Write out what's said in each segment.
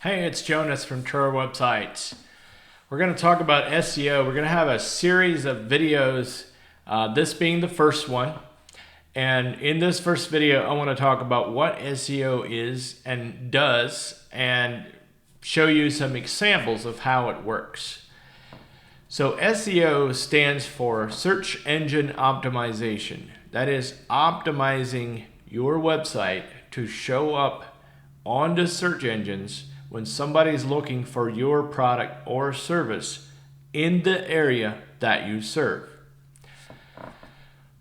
Hey, it's Jonas from True Websites. We're going to talk about SEO. We're going to have a series of videos, this being the first one. And in this first video, I want to talk about what SEO is and does and show you some examples of how it works. So SEO stands for Search Engine Optimization. That is optimizing your website to show up on the search engines when somebody's looking for your product or service in the area that you serve.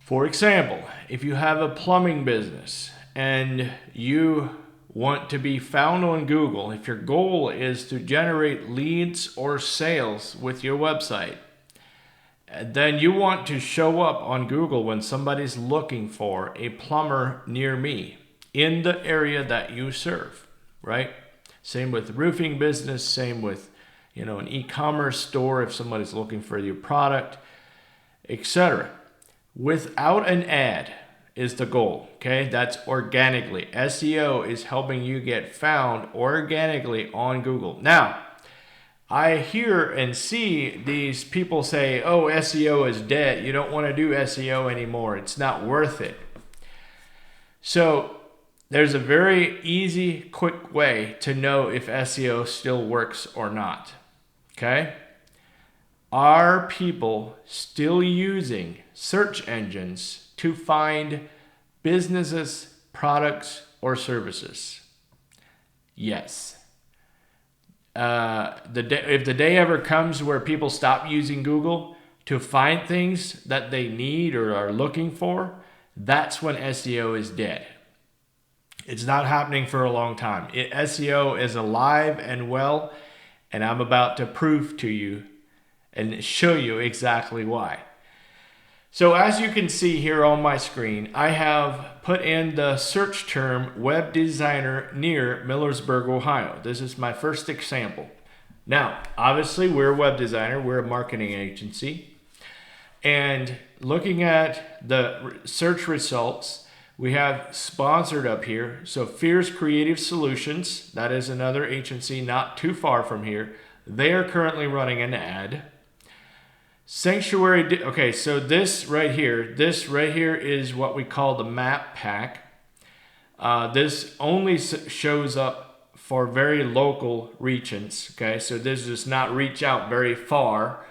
For example, if you have a plumbing business and you want to be found on Google, if your goal is to generate leads or sales with your website, then you want to show up on Google when somebody's looking for a plumber near me in the area that you serve, right? Same with roofing business, same with, an e-commerce store if somebody's looking for your product, etc. Without an ad is the goal, okay? That's organically. SEO is helping you get found organically on Google. Now, I hear and see these people say, oh, SEO is dead. You don't want to do SEO anymore. It's not worth it. So there's a very easy, quick way to know if SEO still works or not, okay? Are people still using search engines to find businesses, products, or services? Yes. If the day ever comes where people stop using Google to find things that they need or are looking for, that's when SEO is dead. It's not happening for a long time. SEO is alive and well, and I'm about to prove to you and show you exactly why. So as you can see here on my screen, I have put in the search term web designer near Millersburg, Ohio. This is my first example. Now, obviously we're a web designer, we're a marketing agency, and looking at the search results, we have sponsored up here. So Fierce Creative Solutions, that is another agency not too far from here. They are currently running an ad. Sanctuary, okay, so this right here is what we call the map pack. This only shows up for very local regions, okay? So this does not reach out very far,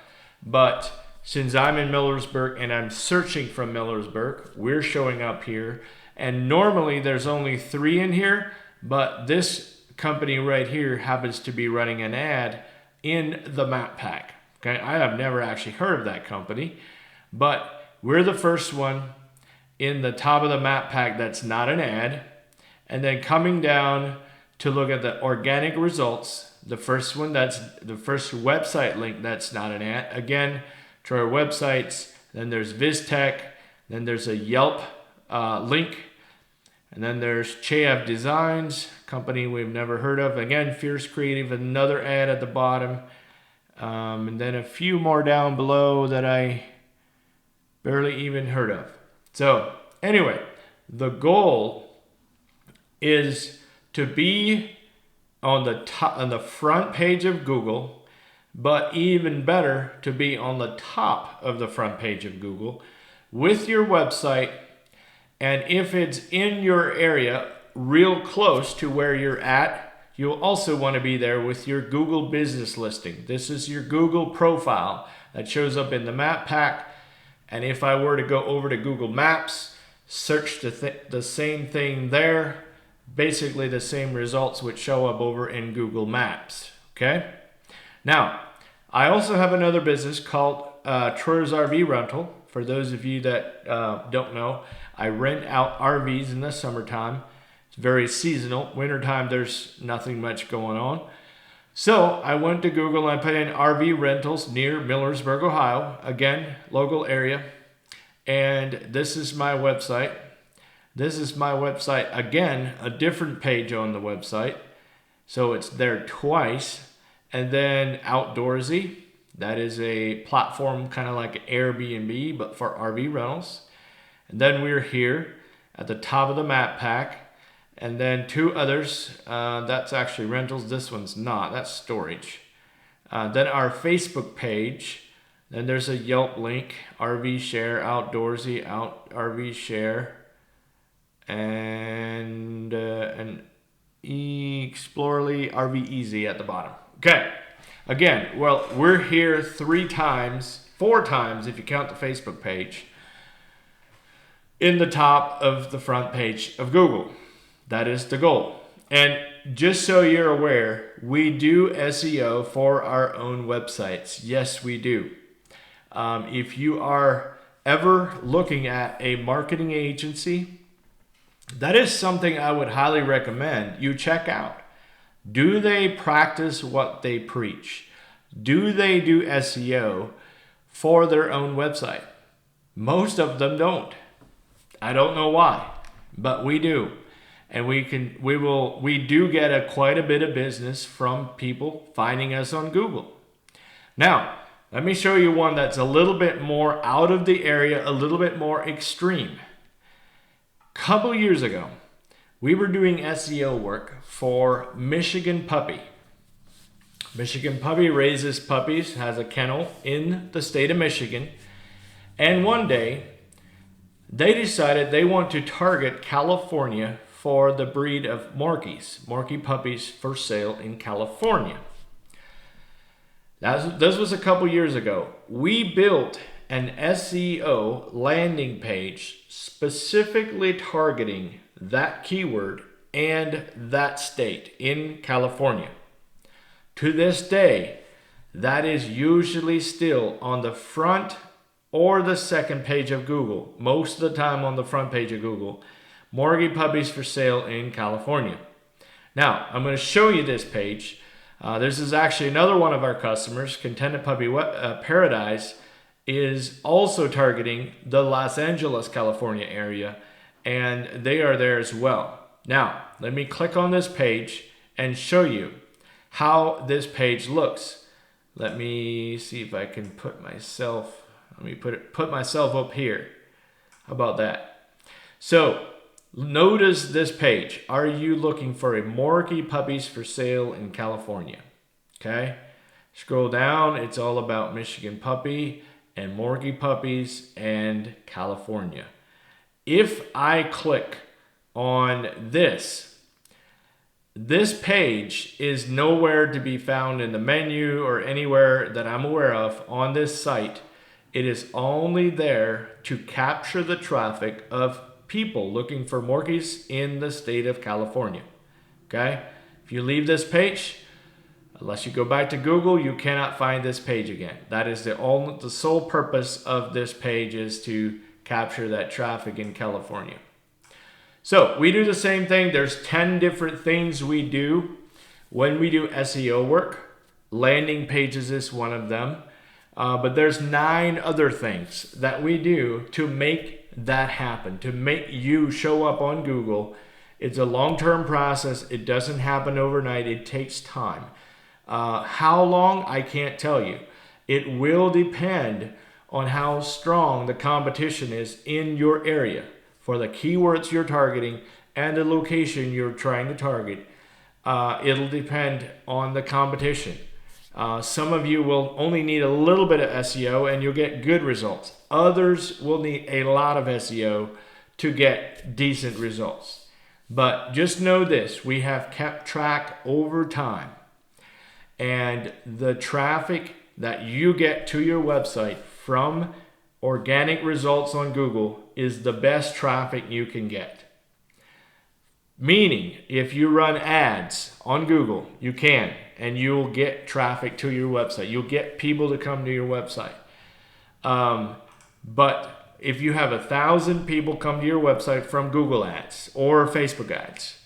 but since I'm in Millersburg and I'm searching from Millersburg, we're showing up here. And normally there's only 3 in here, but this company right here happens to be running an ad in the map pack. Okay, I have never actually heard of that company, but we're the first one in the top of the map pack that's not an ad. And then coming down to look at the organic results, the first one, that's the first website link that's not an ad. Again, to our websites, then there's VizTech, then there's a Yelp link, and then there's Chev Designs, company we've never heard of. Again, Fierce Creative, another ad at the bottom. And then a few more down below that I barely even heard of. So anyway, the goal is to be on the front page of Google, but even better to be on the top of the front page of Google with your website. And if it's in your area, real close to where you're at, you'll also want to be there with your Google business listing. This is your Google profile that shows up in the map pack. And if I were to go over to Google Maps, search the same thing there, basically the same results would show up over in Google Maps, okay? Now, I also have another business called Troyer's RV Rental. For those of you that don't know, I rent out RVs in the summertime. It's very seasonal. Wintertime, there's nothing much going on. So I went to Google and I put in RV rentals near Millersburg, Ohio. Again, local area. And this is my website. This is my website. Again, a different page on the website. So it's there twice. And then Outdoorsy. That is a platform kind of like Airbnb, but for RV rentals. And then we're here at the top of the map pack. And then 2 others, that's actually rentals. This one's not, that's storage. Then our Facebook page. Then there's a Yelp link, RV Share, Outdoorsy, RV Share, and Explorely, RV Easy at the bottom. Okay, again, well, we're here 4 times if you count the Facebook page, in the top of the front page of Google. That is the goal. And just so you're aware, we do SEO for our own websites. Yes, we do. If you are ever looking at a marketing agency, that is something I would highly recommend you check out. Do they practice what they preach? Do they do SEO for their own website? Most of them don't. I don't know why, but we do. And we do get quite a bit of business from people finding us on Google. Now, let me show you one that's a little bit more out of the area, a little bit more extreme. A couple years ago, we were doing SEO work for Michigan Puppy. Michigan Puppy raises puppies, has a kennel in the state of Michigan. And one day, they decided they want to target California for the breed of Morkies. Morkie puppies for sale in California. This was a couple years ago. We built an SEO landing page specifically targeting that keyword and that state in California. To this day, that is usually still on the front or the second page of Google. Most of the time on the front page of Google. Morgie puppies for sale in California. Now, I'm going to show you this page. This is actually another one of our customers, Contented Puppy Paradise, is also targeting the Los Angeles, California area, and they are there as well. Now, let me click on this page and show you how this page looks. Let me see if I can put myself up here. How about that? So, notice this page. Are you looking for a Morkie puppies for sale in California? Okay. Scroll down. It's all about Michigan Puppy and Morkie puppies and California. If I click on this page is nowhere to be found in the menu or anywhere that I'm aware of on this site. It is only there to capture the traffic of people looking for Morkies in the state of California. Okay? If you leave this page, unless you go back to Google, you cannot find this page again. That is the sole purpose of this page, is to capture that traffic in California. So we do the same thing. There's 10 different things we do when we do SEO work. Landing pages is one of them. But there's 9 other things that we do to make that happen, to make you show up on Google. It's a long-term process. It doesn't happen overnight. It takes time. How long? I can't tell you. It will depend on how strong the competition is in your area for the keywords you're targeting and the location you're trying to target. It'll depend on the competition. Some of you will only need a little bit of SEO and you'll get good results. Others will need a lot of SEO to get decent results. But just know this, we have kept track over time. And the traffic that you get to your website from organic results on Google is the best traffic you can get. Meaning, if you run ads on Google, you can, and you'll get traffic to your website. You'll get people to come to your website. But if you have 1,000 people come to your website from Google ads or Facebook ads,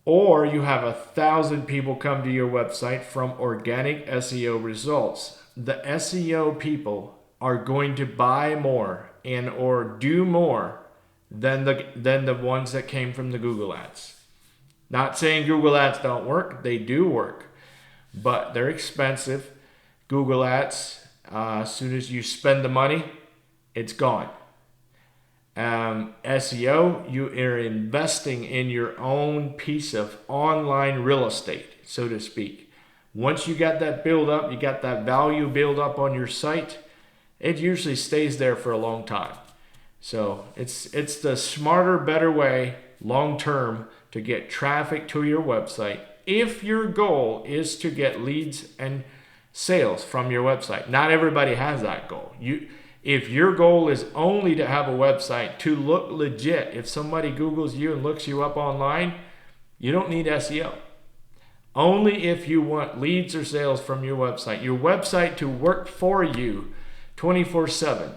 or you have 1,000 people come to your website from organic SEO results, the SEO people are going to buy more and or do more than the ones that came from the Google ads. Not saying Google ads don't work, they do work, but they're expensive. Google ads, as soon as you spend the money, it's gone. SEO, you are investing in your own piece of online real estate, so to speak. Once you got that build up, you got that value build up on your site, it usually stays there for a long time. So it's the smarter, better way long term to get traffic to your website if your goal is to get leads and sales from your website. Not everybody has that goal. If your goal is only to have a website to look legit, if somebody Googles you and looks you up online, you don't need SEO. Only if you want leads or sales from your website to work for you 24/7,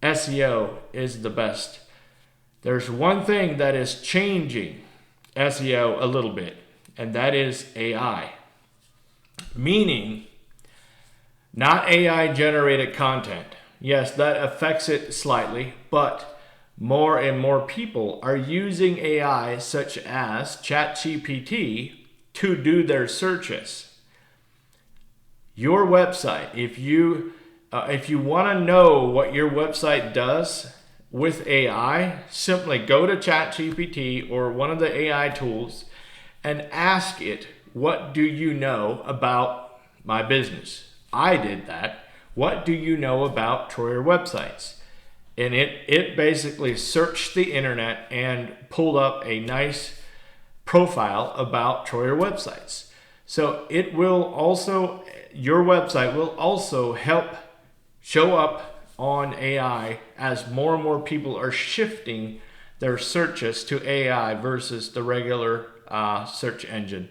SEO is the best. There's one thing that is changing SEO a little bit, and that is AI. Meaning, not AI generated content. Yes, that affects it slightly, but more and more people are using AI such as ChatGPT to do their searches. Your website, if you want to know what your website does with AI, simply go to ChatGPT or one of the AI tools and ask it, what do you know about my business? I did that. What do you know about Troyer websites? And it basically searched the internet and pulled up a nice profile about Troyer websites. So it will also, your website will also help show up on AI as more and more people are shifting their searches to AI versus the regular search engine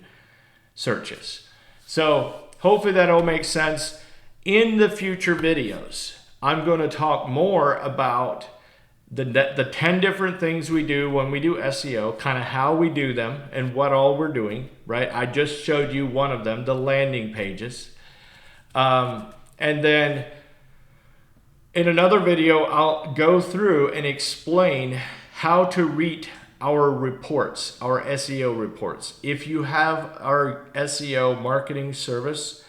searches. So hopefully that all makes sense. In the future videos, I'm going to talk more about the 10 different things we do when we do SEO, kind of how we do them and what all we're doing, right? I just showed you one of them, the landing pages. And then in another video, I'll go through and explain how to read our reports, our SEO reports. If you have our SEO marketing service,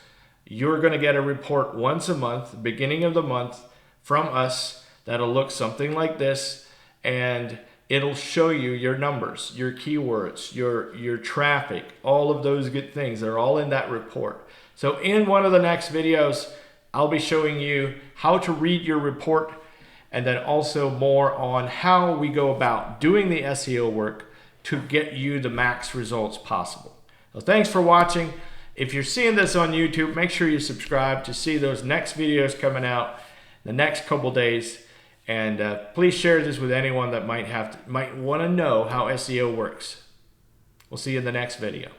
you're going to get a report once a month, beginning of the month, from us that'll look something like this, and it'll show you your numbers, your keywords, your traffic, all of those good things. They're all in that report. So in one of the next videos, I'll be showing you how to read your report, and then also more on how we go about doing the SEO work to get you the max results possible. So thanks for watching. If you're seeing this on YouTube, make sure you subscribe to see those next videos coming out the next couple days. And please share this with anyone that might want to know how SEO works. We'll see you in the next video.